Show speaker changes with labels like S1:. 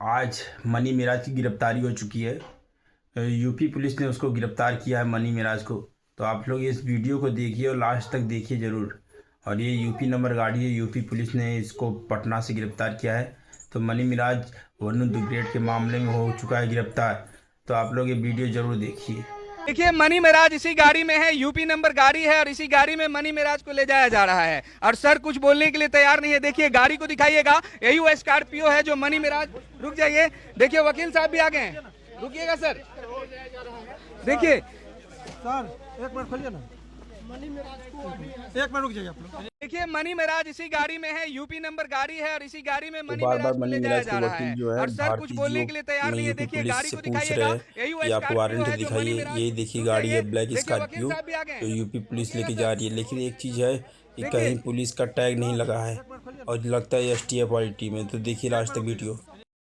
S1: आज मनी मिराज की गिरफ्तारी हो चुकी है। यूपी पुलिस ने उसको गिरफ्तार किया है, मनी मिराज को। तो आप लोग इस वीडियो को देखिए और लास्ट तक देखिए ज़रूर। और ये यूपी नंबर गाड़ी है, यूपी पुलिस ने इसको पटना से गिरफ्तार किया है। तो मनी मिराज वरुण दुग्गेट के मामले में हो चुका है गिरफ्तार। तो आप लोग ये वीडियो ज़रूर देखिए।
S2: देखिए मनी मिराज इसी गाड़ी में है, यूपी नंबर गाड़ी है और इसी गाड़ी में मनी मिराज को ले जाया जा रहा है। और सर कुछ बोलने के लिए तैयार नहीं है। देखिए गाड़ी को दिखाइएगा, यही वो स्कॉर्पियो है जो मनी मिराज। रुक जाइए, देखिए वकील साहब भी आ गए हैं, रुकिएगा सर। देखिए
S3: सर एक मिनट खोलिए ना, एक मिनट रुक जाइए आप लोग।
S2: देखिए मनी मिराज इसी गाड़ी में है, यूपी नंबर गाड़ी है और इसी गाड़ी में मनी
S1: बार
S2: मिराज
S1: बार
S2: को
S1: मनी
S2: ले जाया
S1: मिराज
S2: जा
S1: के
S2: रहा
S1: वकील
S2: है।
S1: जो है
S2: और सर कुछ
S1: भारतीय
S2: बोलने के लिए तैयार नहीं है।
S1: यूपी
S2: देखिए
S1: पुलिस
S2: गाड़ी
S1: से
S2: को
S1: पूछ
S2: दिखाइएगा,
S1: रहे हैं
S2: यही वो
S1: कि आप
S2: स्कॉर्पियो
S1: वारंट
S2: है जो मनी
S1: दिखाइए।
S2: मिराज।
S1: ये देखिए
S2: रुक
S1: गाड़ी है,
S2: जाइए,
S1: ब्लैक
S2: देखिए वकील
S1: स्कॉर्पियो।
S2: साहब भी आ गए
S1: तो
S2: हैं,
S1: यूपी पुलिस
S2: रुकिएगा
S1: लेके
S2: सर।
S1: जा रही है, लेकिन एक चीज़ है कि
S2: देखिए
S1: कहीं पुलिस का टैग नहीं लगा है और लगता है एसटीएफ वाली टीम है। तो देखिए लास्ट तक वीडियो।